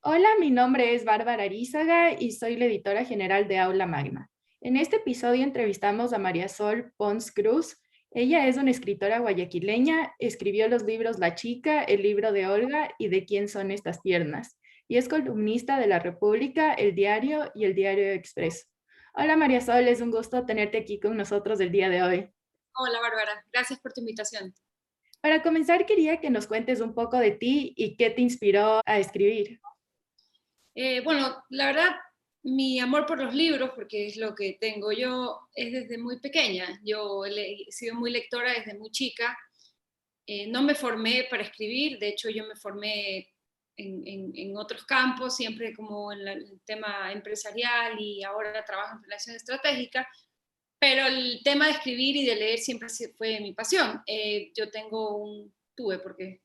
Hola, mi nombre es Bárbara Arízaga y soy la editora general de Aula Magna. En este episodio entrevistamos a María Sol Pons Cruz. Ella es una escritora guayaquileña, escribió los libros La Chica, El libro de Olga y De quién son estas piernas, y es columnista de La República, El Diario y El Diario Expreso. Hola María Sol, es un gusto tenerte aquí con nosotros el día de hoy. Hola Bárbara, gracias por tu invitación. Para comenzar, quería que nos cuentes un poco de ti y qué te inspiró a escribir. Bueno, la verdad, mi amor por los libros, porque es lo que tengo yo, es desde muy pequeña. He sido muy lectora desde muy chica. No me formé para escribir, de hecho yo me formé en otros campos, siempre como en el tema empresarial y ahora trabajo en relación estratégica, pero el tema de escribir y de leer siempre fue mi pasión. Tuve, porque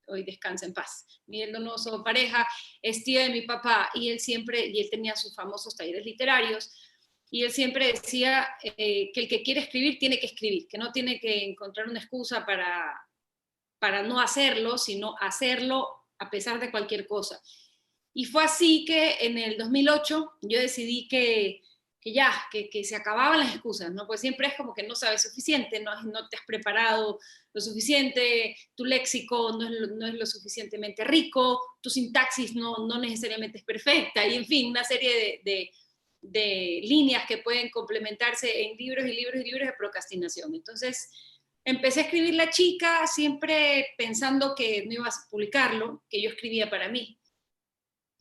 hoy descansa en paz. Miguel Donoso, pareja, es tío de mi papá y él tenía sus famosos talleres literarios y él siempre decía que el que quiere escribir tiene que escribir, que no tiene que encontrar una excusa para no hacerlo, sino hacerlo a pesar de cualquier cosa. Y fue así que en el 2008 yo decidí que se acababan las excusas, ¿no? Pues siempre es como que no sabes suficiente, no te has preparado lo suficiente, tu léxico no es lo suficientemente rico, tu sintaxis no necesariamente es perfecta, y en fin, una serie de líneas que pueden complementarse en libros y libros y libros de procrastinación. Entonces, empecé a escribir La Chica, siempre pensando que no iba a publicarlo, que yo escribía para mí.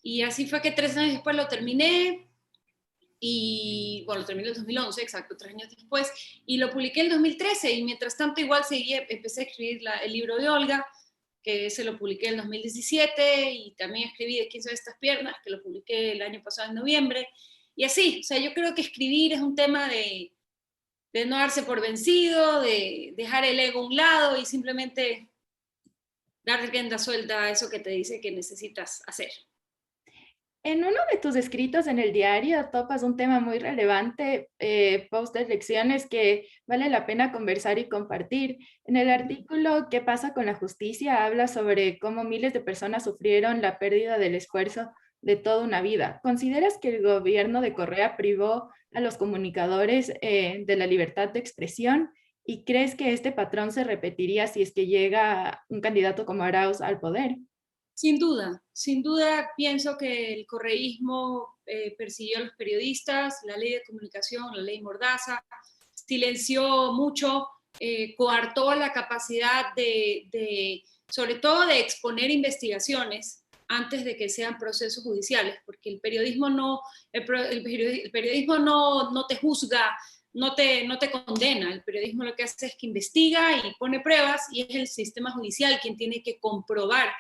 Y así fue que 3 años después lo terminé, y bueno, lo terminé en el 2011, exacto, 3 años después, y lo publiqué en el 2013, y mientras tanto igual empecé a escribir el libro de Olga, que se lo publiqué en el 2017, y también escribí De quién son estas piernas, que lo publiqué el año pasado en noviembre, y así, o sea, yo creo que escribir es un tema de no darse por vencido, de dejar el ego a un lado y simplemente dar rienda suelta a eso que te dice que necesitas hacer. En uno de tus escritos en el diario topas un tema muy relevante, post elecciones, que vale la pena conversar y compartir. En el artículo ¿Qué pasa con la justicia? Habla sobre cómo miles de personas sufrieron la pérdida del esfuerzo de toda una vida. ¿Consideras que el gobierno de Correa privó a los comunicadores de la libertad de expresión? ¿Y crees que este patrón se repetiría si es que llega un candidato como Arauz al poder? Sin duda pienso que el correísmo persiguió a los periodistas, la ley de comunicación, la ley Mordaza, silenció mucho, coartó la capacidad sobre todo de exponer investigaciones antes de que sean procesos judiciales, porque el periodismo no te juzga, no te condena, el periodismo lo que hace es que investiga y pone pruebas, y es el sistema judicial quien tiene que comprobar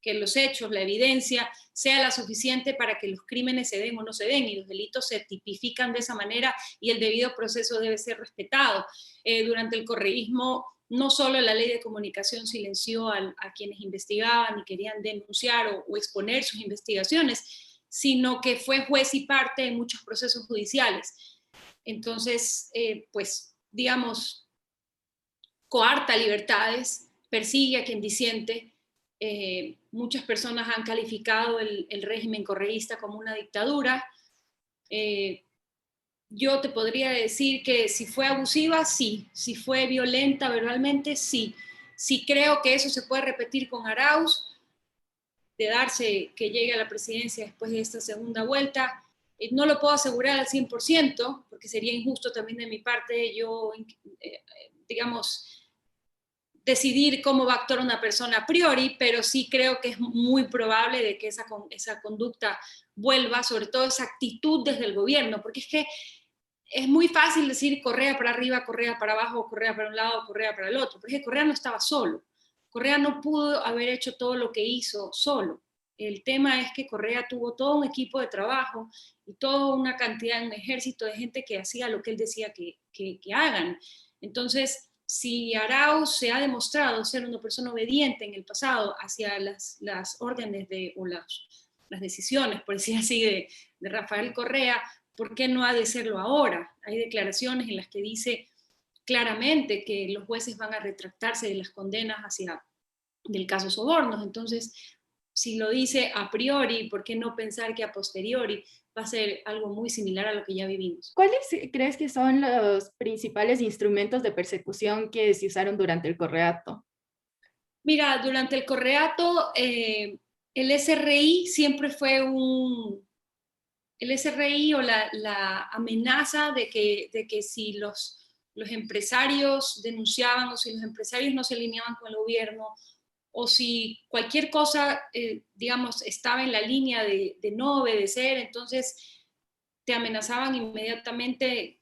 que los hechos, la evidencia, sea la suficiente para que los crímenes se den o no se den, y los delitos se tipifican de esa manera y el debido proceso debe ser respetado. Durante el correísmo, no solo la ley de comunicación silenció a quienes investigaban y querían denunciar o exponer sus investigaciones, sino que fue juez y parte en muchos procesos judiciales. Entonces, pues, digamos, coarta libertades, persigue a quien disiente. Muchas personas han calificado el régimen correísta como una dictadura. Eh, yo te podría decir que si fue abusiva, sí. Si fue violenta verbalmente, sí. Si creo que eso se puede repetir con Arauz, de darse que llegue a la presidencia después de esta segunda vuelta. No lo puedo asegurar al 100%, porque sería injusto también de mi parte yo, digamos, decidir cómo va a actuar una persona a priori, pero sí creo que es muy probable de que esa conducta vuelva, sobre todo esa actitud desde el gobierno, porque es que es muy fácil decir Correa para arriba, Correa para abajo, Correa para un lado, Correa para el otro, porque Correa no estaba solo. Correa no pudo haber hecho todo lo que hizo solo. El tema es que Correa tuvo todo un equipo de trabajo y toda una cantidad, un ejército de gente que hacía lo que él decía que hagan. Entonces, si Arauz se ha demostrado ser una persona obediente en el pasado hacia las órdenes o las decisiones, por decir así, de Rafael Correa, ¿por qué no ha de serlo ahora? Hay declaraciones en las que dice claramente que los jueces van a retractarse de las condenas del caso Sobornos. Entonces, si lo dice a priori, ¿por qué no pensar que a posteriori va a ser algo muy similar a lo que ya vivimos? ¿Cuáles crees que son los principales instrumentos de persecución que se usaron durante el Correato? Mira, durante el Correato, el SRI siempre fue el SRI o la amenaza de que si los empresarios denunciaban o si los empresarios no se alineaban con el gobierno o si cualquier cosa, digamos, estaba en la línea de no obedecer, entonces te amenazaban inmediatamente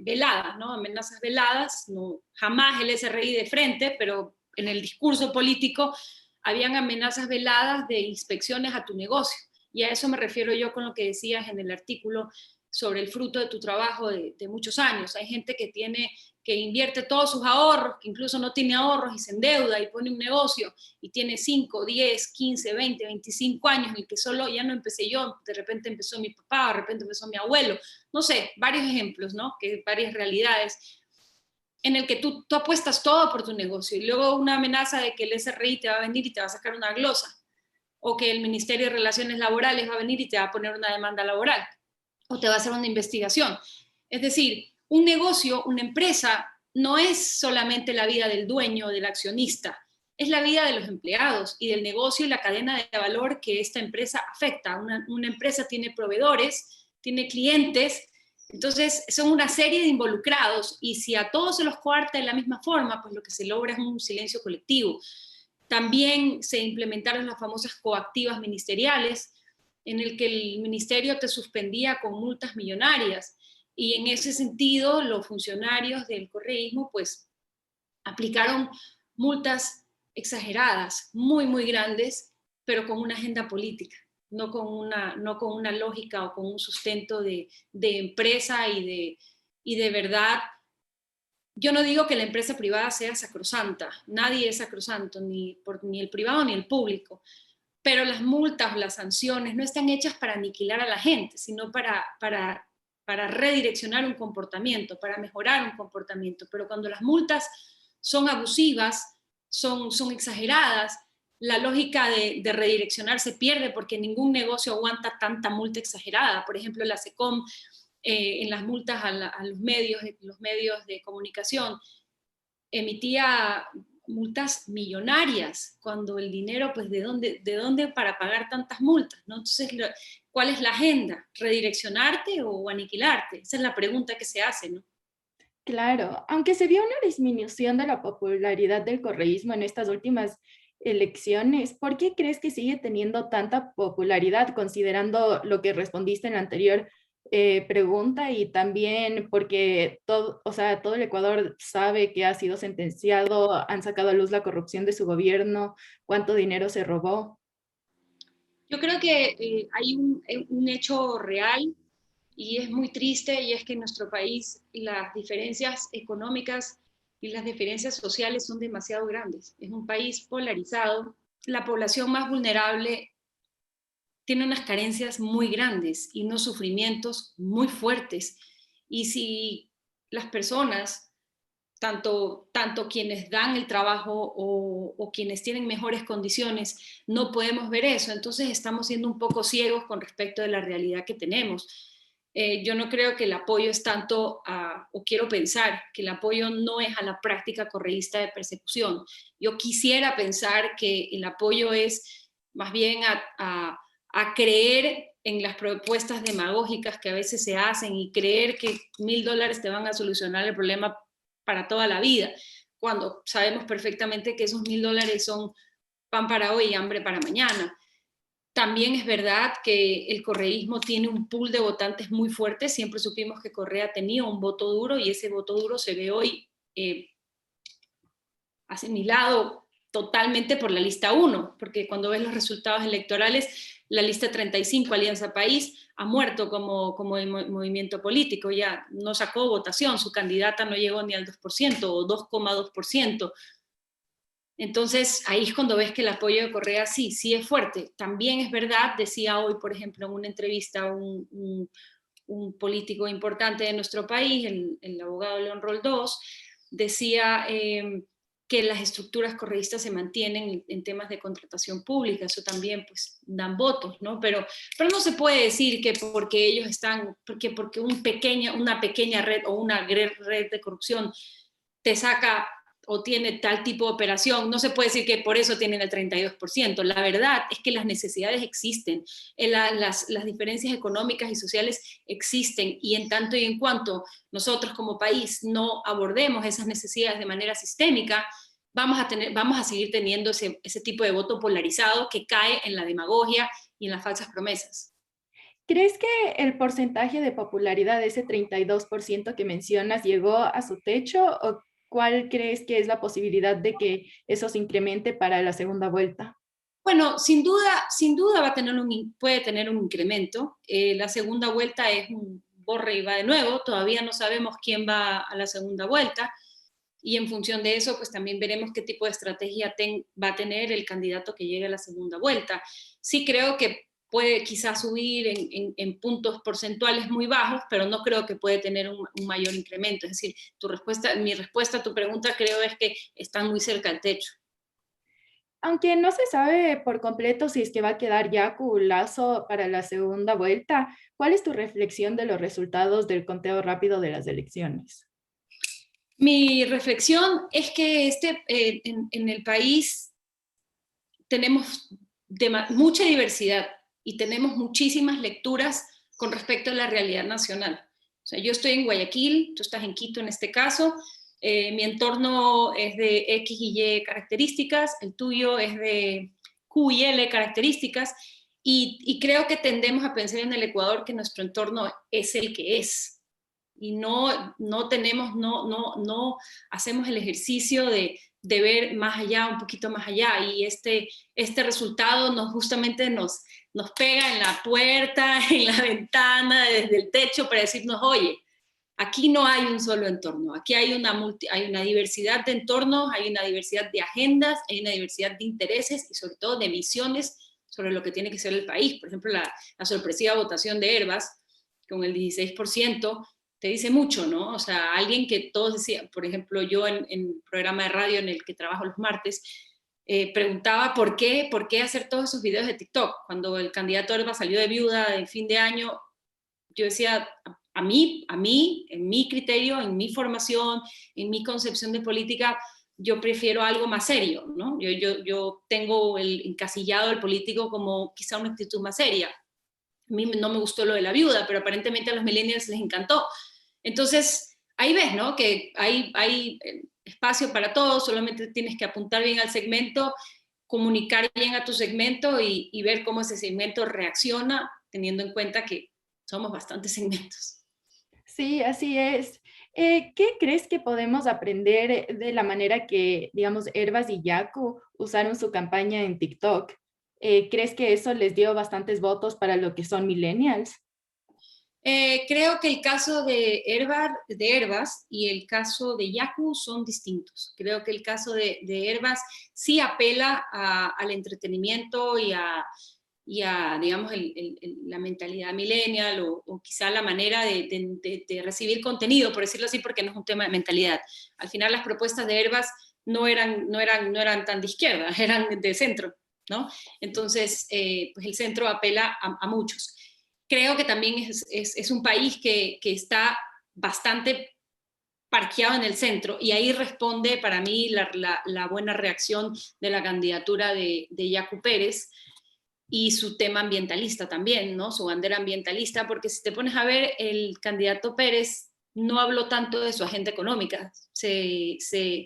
veladas, ¿no? Amenazas veladas, no, jamás el SRI de frente, pero en el discurso político habían amenazas veladas de inspecciones a tu negocio. Y a eso me refiero yo con lo que decías en el artículo sobre el fruto de tu trabajo de muchos años. Hay gente que invierte todos sus ahorros, que incluso no tiene ahorros y se endeuda y pone un negocio y tiene 5, 10, 15, 20, 25 años en el que solo ya no empecé yo, de repente empezó mi papá, de repente empezó mi abuelo, no sé, varios ejemplos, ¿no? Que varias realidades en el que tú apuestas todo por tu negocio y luego una amenaza de que el SRI te va a venir y te va a sacar una glosa o que el Ministerio de Relaciones Laborales va a venir y te va a poner una demanda laboral o te va a hacer una investigación. Es decir, un negocio, una empresa, no es solamente la vida del dueño o del accionista, es la vida de los empleados y del negocio y la cadena de valor que esta empresa afecta. Una empresa tiene proveedores, tiene clientes, entonces son una serie de involucrados y si a todos se los coarta de la misma forma, pues lo que se logra es un silencio colectivo. También se implementaron las famosas coactivas ministeriales, en el que el ministerio te suspendía con multas millonarias. Y en ese sentido, los funcionarios del correísmo pues aplicaron multas exageradas, muy, muy grandes, pero con una agenda política, no con una lógica o con un sustento de empresa y de verdad. Yo no digo que la empresa privada sea sacrosanta, nadie es sacrosanto, ni el privado ni el público, pero las multas, las sanciones no están hechas para aniquilar a la gente, sino para redireccionar un comportamiento, para mejorar un comportamiento. Pero cuando las multas son abusivas, son exageradas, la lógica de redireccionar se pierde porque ningún negocio aguanta tanta multa exagerada. Por ejemplo, la SECOM en las multas a los medios de comunicación emitía multas millonarias, cuando el dinero, pues, de dónde para pagar tantas multas? ¿No? Entonces, ¿cuál es la agenda? ¿Redireccionarte o aniquilarte? Esa es la pregunta que se hace, ¿no? Claro, aunque se vio una disminución de la popularidad del correísmo en estas últimas elecciones, ¿por qué crees que sigue teniendo tanta popularidad, considerando lo que respondiste en la anterior pregunta y también porque todo, o sea, todo el Ecuador sabe que ha sido sentenciado, han sacado a luz la corrupción de su gobierno, cuánto dinero se robó? Yo creo que hay un hecho real y es muy triste, y es que en nuestro país las diferencias económicas y las diferencias sociales son demasiado grandes. Es un país polarizado, la población más vulnerable tiene unas carencias muy grandes y unos sufrimientos muy fuertes. Y si las personas, tanto quienes dan el trabajo o quienes tienen mejores condiciones, no podemos ver eso, entonces estamos siendo un poco ciegos con respecto de la realidad que tenemos. Yo no creo que el apoyo es tanto o quiero pensar que el apoyo no es a la práctica correísta de persecución. Yo quisiera pensar que el apoyo es más bien a creer en las propuestas demagógicas que a veces se hacen y creer que $1.000 te van a solucionar el problema para toda la vida, cuando sabemos perfectamente que esos $1.000 son pan para hoy y hambre para mañana. También es verdad que el correísmo tiene un pool de votantes muy fuerte. Siempre supimos que Correa tenía un voto duro y ese voto duro se ve hoy asimilado totalmente por la lista 1, porque cuando ves los resultados electorales, la lista 35, Alianza País, ha muerto como movimiento político, ya no sacó votación, su candidata no llegó ni al 2% o 2,2%. Entonces, ahí es cuando ves que el apoyo de Correa sí es fuerte. También es verdad, decía hoy, por ejemplo, en una entrevista un político importante de nuestro país, el abogado León Roldós, decía que las estructuras correístas se mantienen en temas de contratación pública, eso también pues dan votos, ¿no? Pero no se puede decir que porque ellos están, porque una pequeña red o una red de corrupción te saca o tiene tal tipo de operación, no se puede decir que por eso tienen el 32%. La verdad es que las necesidades existen, las diferencias económicas y sociales existen, y en tanto y en cuanto nosotros como país no abordemos esas necesidades de manera sistémica, vamos a seguir teniendo ese tipo de voto polarizado que cae en la demagogia y en las falsas promesas. ¿Crees que el porcentaje de popularidad de ese 32% que mencionas llegó a su techo o cuál crees que es la posibilidad de que eso se incremente para la segunda vuelta? Bueno, sin duda puede tener un incremento. La segunda vuelta es un borre y va de nuevo. Todavía no sabemos quién va a la segunda vuelta. Y en función de eso, pues también veremos qué tipo de estrategia va a tener el candidato que llegue a la segunda vuelta. Sí creo que puede quizás subir en puntos porcentuales muy bajos, pero no creo que puede tener un mayor incremento. Es decir, mi respuesta a tu pregunta creo es que están muy cerca del techo. Aunque no se sabe por completo si es que va a quedar Yacu Lazo para la segunda vuelta, ¿cuál es tu reflexión de los resultados del conteo rápido de las elecciones? Mi reflexión es que en el país tenemos mucha diversidad y tenemos muchísimas lecturas con respecto a la realidad nacional. O sea, yo estoy en Guayaquil, tú estás en Quito en este caso, mi entorno es de X y Y características, el tuyo es de Q y L características, y creo que tendemos a pensar en el Ecuador que nuestro entorno es el que es, y no hacemos el ejercicio de ver más allá, un poquito más allá, y este resultado justamente nos pega en la puerta, en la ventana, desde el techo, para decirnos, oye, aquí no hay un solo entorno, aquí hay una diversidad de entornos, hay una diversidad de agendas, hay una diversidad de intereses y sobre todo de visiones sobre lo que tiene que ser el país. Por ejemplo, la sorpresiva votación de Herbas, con el 16%, te dice mucho, ¿no? O sea, alguien que todos decían, por ejemplo, yo en el programa de radio en el que trabajo los martes, preguntaba por qué hacer todos esos videos de TikTok. Cuando el candidato Herbas salió de viuda en fin de año, yo decía, a mí, en mi criterio, en mi formación, en mi concepción de política, yo prefiero algo más serio, ¿no? Yo tengo encasillado el político como quizá una actitud más seria. A mí no me gustó lo de la viuda, pero aparentemente a los millennials les encantó. Entonces, ahí ves, ¿no? Que hay espacio para todo, solamente tienes que apuntar bien al segmento, comunicar bien a tu segmento y ver cómo ese segmento reacciona, teniendo en cuenta que somos bastantes segmentos. Sí, así es. ¿Qué crees que podemos aprender de la manera que, digamos, Herbas y Yaku usaron su campaña en TikTok? ¿Crees que eso les dio bastantes votos para lo que son millennials? Creo que el caso de Herbas y el caso de Yaku son distintos. Creo que el caso de Herbas sí apela al entretenimiento y a digamos, la mentalidad millennial o quizá la manera de recibir contenido, por decirlo así, porque no es un tema de mentalidad. Al final las propuestas de Herbas no eran tan de izquierda, eran de centro, ¿no? Entonces, pues el centro apela a muchos. Creo que también es un país que está bastante parqueado en el centro, y ahí responde para mí la buena reacción de la candidatura de Yacu Pérez y su tema ambientalista también, ¿no? Su bandera ambientalista, porque si te pones a ver, el candidato Pérez no habló tanto de su agenda económica, se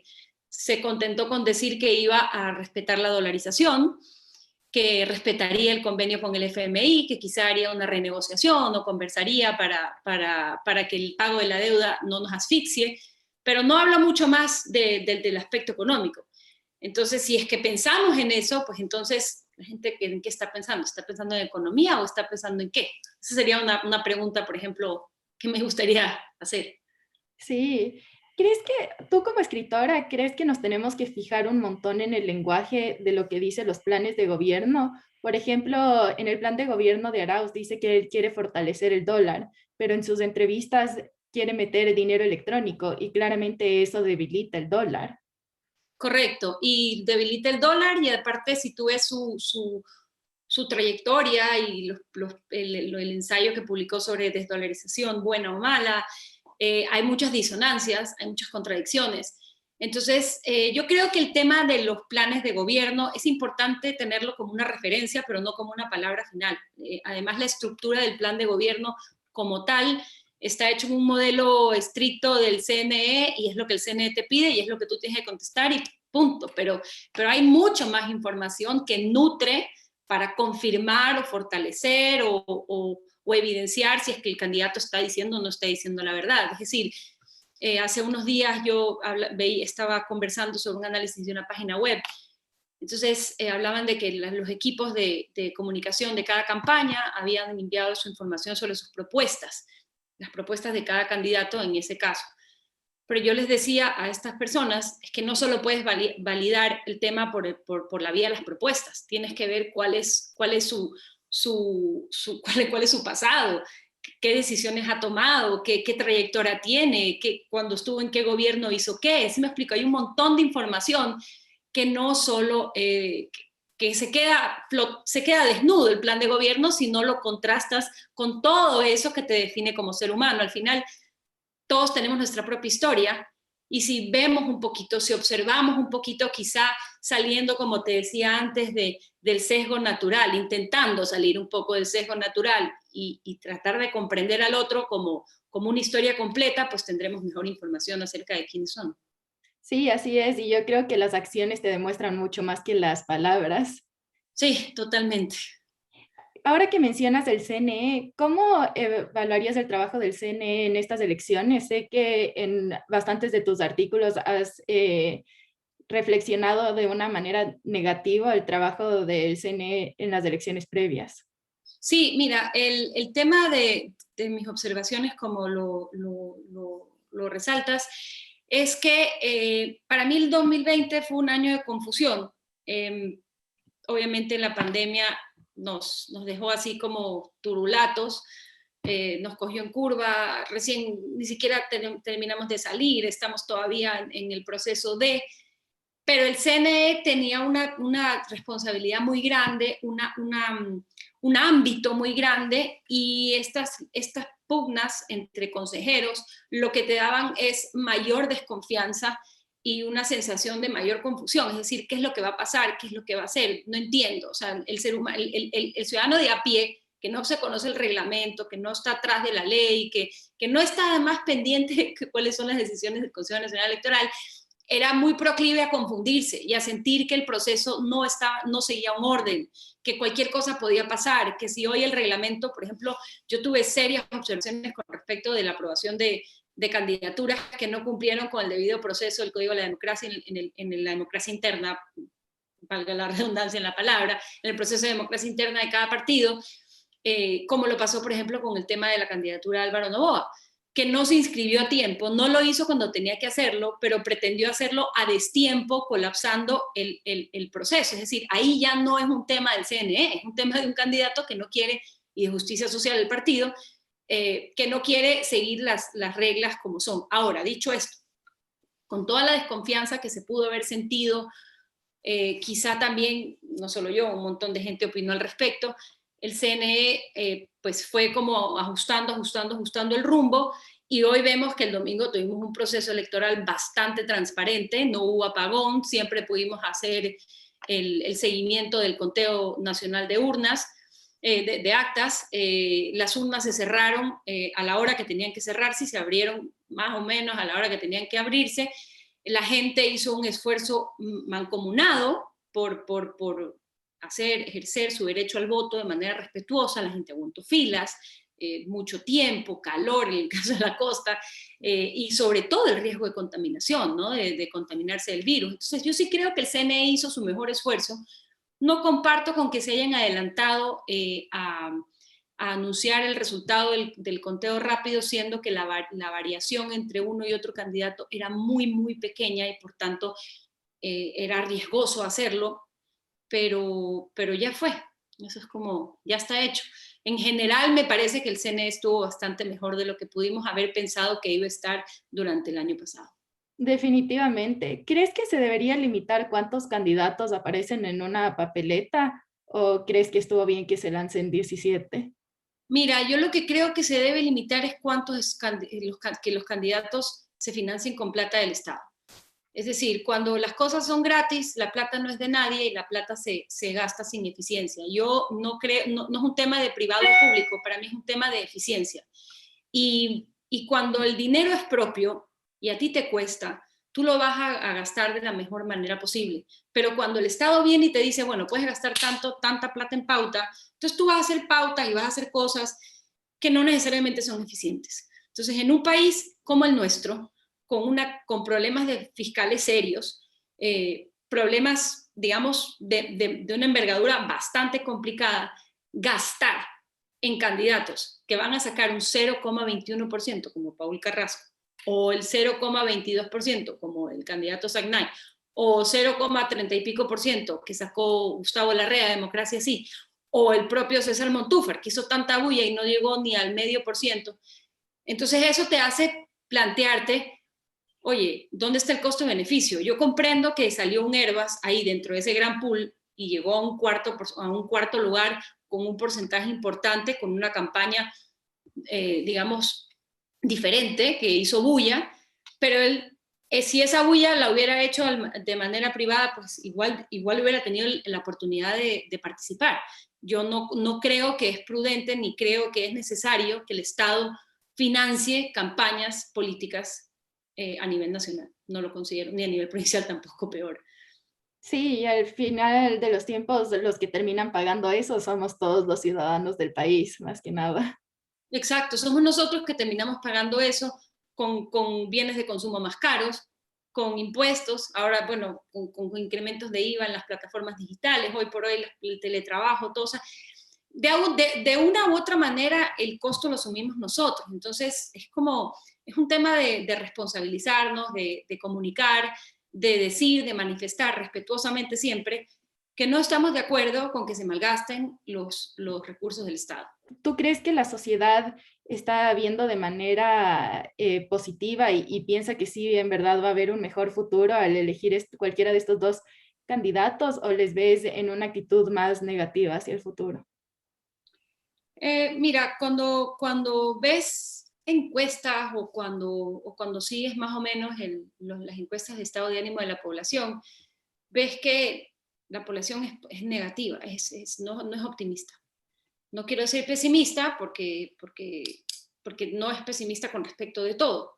contentó con decir que iba a respetar la dolarización, que respetaría el convenio con el FMI, que quizá haría una renegociación o conversaría para que el pago de la deuda no nos asfixie, pero no habla mucho más del aspecto económico. Entonces, si es que pensamos en eso, pues entonces la gente ¿en qué está pensando? ¿Está pensando en economía o está pensando en qué? Esa sería una pregunta, por ejemplo, que me gustaría hacer. Sí. ¿Crees que tú como escritora, crees que nos tenemos que fijar un montón en el lenguaje de lo que dicen los planes de gobierno? Por ejemplo, en el plan de gobierno de Arauz dice que él quiere fortalecer el dólar, pero en sus entrevistas quiere meter dinero electrónico y claramente eso debilita el dólar. Correcto, y debilita el dólar y aparte si tú ves su trayectoria y el ensayo que publicó sobre desdolarización, buena o mala, hay muchas disonancias, hay muchas contradicciones. Entonces, yo creo que el tema de los planes de gobierno es importante tenerlo como una referencia, pero no como una palabra final. Además, la estructura del plan de gobierno como tal está hecho en un modelo estricto del CNE y es lo que el CNE te pide y es lo que tú tienes que contestar y punto. Pero hay mucha más información que nutre para confirmar o fortalecer o evidenciar si es que el candidato está diciendo o no está diciendo la verdad. Es decir, hace unos días yo estaba conversando sobre un análisis de una página web. Entonces hablaban de que los equipos de comunicación de cada campaña habían enviado su información sobre sus propuestas, las propuestas de cada candidato en ese caso. Pero yo les decía a estas personas, es que no solo puedes validar el tema por la vía de las propuestas, tienes que ver cuál es su pasado, qué decisiones ha tomado, qué trayectoria tiene, cuando estuvo en qué gobierno hizo qué. ¿Sí me explico? Hay un montón de información que no solo que se queda desnudo el plan de gobierno si no lo contrastas con todo eso que te define como ser humano. Al final, todos tenemos nuestra propia historia y si vemos un poquito, si observamos un poquito, quizá saliendo, como te decía antes, del sesgo natural, intentando salir un poco del sesgo natural y tratar de comprender al otro como una historia completa, pues tendremos mejor información acerca de quiénes son. Sí, así es, y yo creo que las acciones te demuestran mucho más que las palabras. Sí, totalmente. Ahora que mencionas el CNE, ¿cómo evaluarías el trabajo del CNE en estas elecciones? Sé que en bastantes de tus artículos has reflexionado de una manera negativa el trabajo del CNE en las elecciones previas. Sí, mira, el tema de mis observaciones, como lo resaltas, es que para mí el 2020 fue un año de confusión. Obviamente la pandemia nos dejó así como turulatos, nos cogió en curva, recién ni siquiera terminamos de salir, estamos todavía en el proceso de... Pero el CNE tenía una responsabilidad muy grande, un ámbito muy grande y estas pugnas entre consejeros lo que te daban es mayor desconfianza y una sensación de mayor confusión, es decir, ¿qué es lo que va a pasar? ¿Qué es lo que va a hacer? No entiendo, o sea, el ser humano, el ciudadano de a pie, que no se conoce el reglamento, que no está atrás de la ley, que no está además pendiente de cuáles son las decisiones del Consejo Nacional Electoral, era muy proclive a confundirse y a sentir que el proceso no seguía un orden, que cualquier cosa podía pasar, que si hoy el reglamento, por ejemplo, yo tuve serias observaciones con respecto de la aprobación de candidaturas que no cumplieron con el debido proceso del Código de la Democracia en la democracia interna, valga la redundancia en la palabra, en el proceso de democracia interna de cada partido, como lo pasó, por ejemplo, con el tema de la candidatura de Álvaro Noboa, que no se inscribió a tiempo, no lo hizo cuando tenía que hacerlo, pero pretendió hacerlo a destiempo, colapsando el proceso. Es decir, ahí ya no es un tema del CNE, es un tema de un candidato que no quiere, y de justicia social del partido, que no quiere seguir las reglas como son. Ahora, dicho esto, con toda la desconfianza que se pudo haber sentido, quizá también, no solo yo, un montón de gente opinó al respecto, el CNE pues fue como ajustando el rumbo y hoy vemos que el domingo tuvimos un proceso electoral bastante transparente, no hubo apagón, siempre pudimos hacer el seguimiento del conteo nacional de urnas, de actas, las urnas se cerraron a la hora que tenían que cerrarse y se abrieron más o menos a la hora que tenían que abrirse. La gente hizo un esfuerzo mancomunado por ejercer su derecho al voto de manera respetuosa, la gente aguantó filas, mucho tiempo, calor en el caso de la costa, y sobre todo el riesgo de contaminación, ¿no? de contaminarse del virus. Entonces yo sí creo que el CNE hizo su mejor esfuerzo. No comparto con que se hayan adelantado a anunciar el resultado del conteo rápido, siendo que la variación entre uno y otro candidato era muy, muy pequeña y por tanto era riesgoso hacerlo, pero ya fue. Eso es como, ya está hecho. En general me parece que el CNE estuvo bastante mejor de lo que pudimos haber pensado que iba a estar durante el año pasado. Definitivamente. ¿Crees que se debería limitar cuántos candidatos aparecen en una papeleta o crees que estuvo bien que se lancen 17? Mira, yo lo que creo que se debe limitar es que los candidatos se financien con plata del Estado. Es decir, cuando las cosas son gratis, la plata no es de nadie y la plata se gasta sin eficiencia. Yo no creo, no es un tema de privado o público, para mí es un tema de eficiencia. Y cuando el dinero es propio y a ti te cuesta, tú lo vas a gastar de la mejor manera posible. Pero cuando el Estado viene y te dice, bueno, puedes gastar tanta plata en pauta, entonces tú vas a hacer pautas y vas a hacer cosas que no necesariamente son eficientes. Entonces, en un país como el nuestro, con problemas fiscales serios, problemas, digamos, de una envergadura bastante complicada, gastar en candidatos que van a sacar un 0,21% como Paul Carrasco, o el 0,22% como el candidato Sagnay, o 0,30 y pico por ciento que sacó Gustavo Larrea, Democracia Sí, o el propio César Montúfar, que hizo tanta bulla y no llegó ni al medio por ciento. Entonces eso te hace plantearte, oye, ¿dónde está el costo-beneficio? Yo comprendo que salió un Herbas ahí dentro de ese gran pool y llegó a un cuarto lugar con un porcentaje importante, con una campaña, digamos, diferente, que hizo bulla, pero él, si esa bulla la hubiera hecho de manera privada, pues igual hubiera tenido la oportunidad de participar. Yo no creo que es prudente ni creo que es necesario que el Estado financie campañas políticas a nivel nacional. No lo considero, ni a nivel provincial tampoco, peor. Sí, y al final de los tiempos, los que terminan pagando eso somos todos los ciudadanos del país, más que nada. Exacto, somos nosotros que terminamos pagando eso con bienes de consumo más caros, con impuestos, ahora, bueno, con incrementos de IVA en las plataformas digitales, hoy por hoy el teletrabajo, todo, o sea, de una u otra manera el costo lo asumimos nosotros, entonces es un tema de responsabilizarnos, de comunicar, de decir, de manifestar respetuosamente siempre que no estamos de acuerdo con que se malgasten los recursos del Estado. ¿Tú crees que la sociedad está viendo de manera positiva y piensa que sí, en verdad va a haber un mejor futuro al elegir cualquiera de estos dos candidatos o les ves en una actitud más negativa hacia el futuro? Mira, cuando ves encuestas o cuando sigues más o menos las encuestas de estado de ánimo de la población, ves que la población es negativa, no es optimista. No quiero decir pesimista porque no es pesimista con respecto de todo,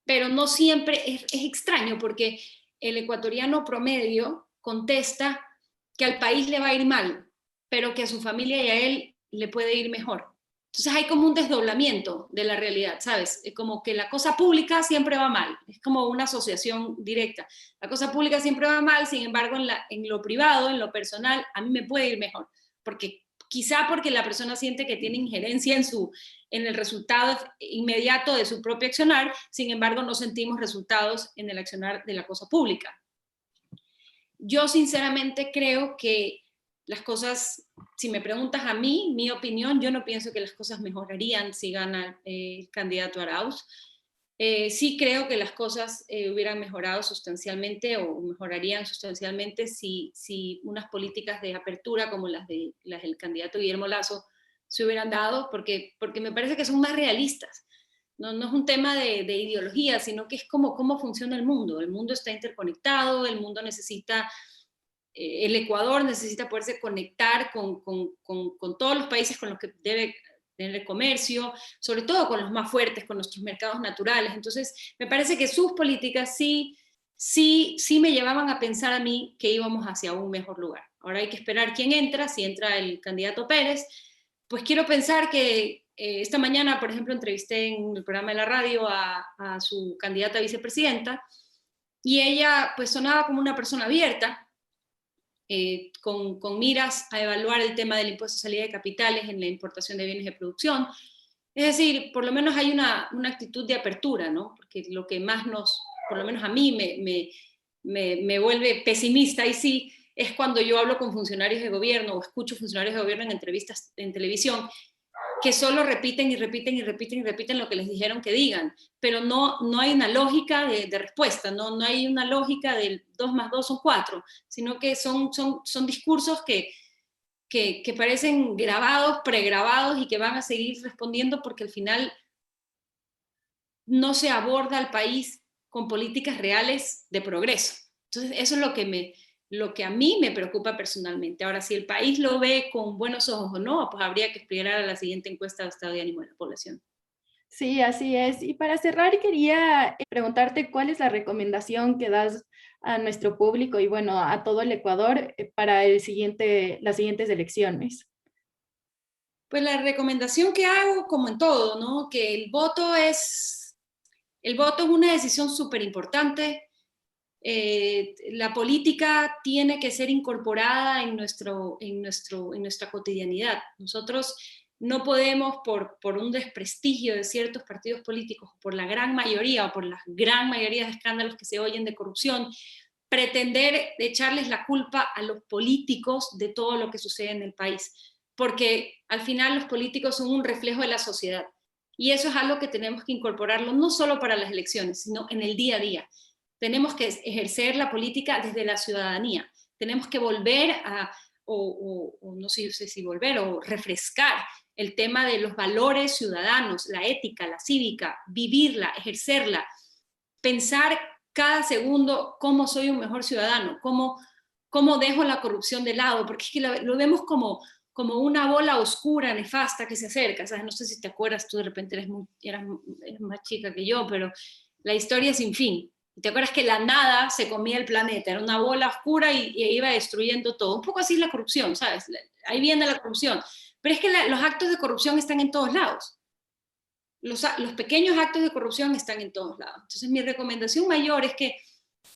pero no siempre es extraño porque el ecuatoriano promedio contesta que al país le va a ir mal, pero que a su familia y a él le puede ir mejor. Entonces hay como un desdoblamiento de la realidad, ¿sabes? Es como que la cosa pública siempre va mal, es como una asociación directa. La cosa pública siempre va mal, sin embargo, en lo privado, en lo personal, a mí me puede ir mejor, quizá porque la persona siente que tiene injerencia en el resultado inmediato de su propio accionar, sin embargo no sentimos resultados en el accionar de la cosa pública. Yo sinceramente creo que las cosas, si me preguntas a mí, mi opinión, yo no pienso que las cosas mejorarían si gana el candidato Arauz. Sí creo que las cosas hubieran mejorado sustancialmente o mejorarían sustancialmente si unas políticas de apertura como las del candidato Guillermo Lasso se hubieran dado, porque me parece que son más realistas. No es un tema de ideología, sino que es como cómo funciona el mundo. El mundo está interconectado, el mundo necesita, el Ecuador necesita poderse conectar con todos los países con los que debe tener comercio, sobre todo con los más fuertes, con nuestros mercados naturales. Entonces, me parece que sus políticas sí me llevaban a pensar a mí que íbamos hacia un mejor lugar. Ahora hay que esperar quién entra, si entra el candidato Pérez. Pues quiero pensar que esta mañana, por ejemplo, entrevisté en el programa de la radio a su candidata a vicepresidenta y ella pues sonaba como una persona abierta, con miras a evaluar el tema del impuesto de salida de capitales en la importación de bienes de producción. Es decir, por lo menos hay una actitud de apertura, ¿no? Porque lo que más por lo menos a mí me vuelve pesimista y sí, es cuando yo hablo con funcionarios de gobierno o escucho funcionarios de gobierno en entrevistas en televisión que solo repiten y repiten y repiten y repiten lo que les dijeron que digan, pero no hay una lógica de respuesta, no hay una lógica del 2 más 2 son 4, sino que son discursos que parecen grabados, pregrabados y que van a seguir respondiendo porque al final no se aborda al país con políticas reales de progreso. Entonces, eso es lo que a mí me preocupa personalmente. Ahora, si el país lo ve con buenos ojos o no, pues habría que esperar a la siguiente encuesta de estado de ánimo de la población. Sí, así es. Y para cerrar, quería preguntarte cuál es la recomendación que das a nuestro público y bueno, a todo el Ecuador para las siguientes elecciones. Pues la recomendación que hago, como en todo, ¿no? Que el voto es una decisión súper importante. La política tiene que ser incorporada en nuestra cotidianidad. Nosotros no podemos, por un desprestigio de ciertos partidos políticos, por la gran mayoría o por la gran mayoría de escándalos que se oyen de corrupción, pretender echarles la culpa a los políticos de todo lo que sucede en el país, porque al final los políticos son un reflejo de la sociedad. Y eso es algo que tenemos que incorporarlo no solo para las elecciones, sino en el día a día. Tenemos que ejercer la política desde la ciudadanía. Tenemos que volver o no sé si volver, o refrescar el tema de los valores ciudadanos, la ética, la cívica, vivirla, ejercerla, pensar cada segundo cómo soy un mejor ciudadano, cómo dejo la corrupción de lado, porque es que lo vemos como una bola oscura, nefasta que se acerca. ¿Sabes? No sé si te acuerdas, tú de repente eres más chica que yo, pero la historia es sin fin. ¿Te acuerdas que la nada se comía el planeta? Era una bola oscura y iba destruyendo todo. Un poco así es la corrupción, ¿sabes? Ahí viene la corrupción. Pero es que los actos de corrupción están en todos lados. Los pequeños actos de corrupción están en todos lados. Entonces, mi recomendación mayor es que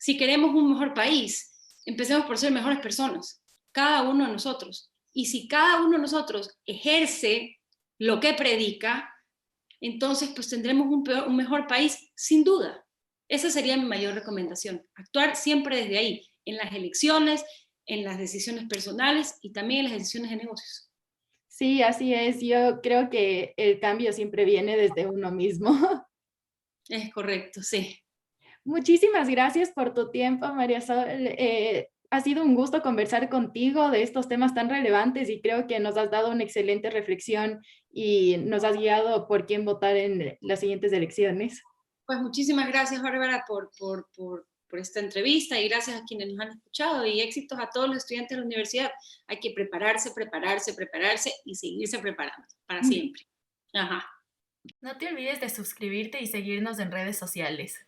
si queremos un mejor país, empecemos por ser mejores personas, cada uno de nosotros. Y si cada uno de nosotros ejerce lo que predica, entonces pues tendremos un mejor país sin duda. Esa sería mi mayor recomendación, actuar siempre desde ahí, en las elecciones, en las decisiones personales y también en las decisiones de negocios. Sí, así es. Yo creo que el cambio siempre viene desde uno mismo. Es correcto, sí. Muchísimas gracias por tu tiempo, María Sol. Ha sido un gusto conversar contigo de estos temas tan relevantes y creo que nos has dado una excelente reflexión y nos has guiado por quién votar en las siguientes elecciones. Pues muchísimas gracias, Bárbara, por esta entrevista y gracias a quienes nos han escuchado y éxitos a todos los estudiantes de la universidad. Hay que prepararse, prepararse, prepararse y seguirse preparando para siempre. Ajá. No te olvides de suscribirte y seguirnos en redes sociales.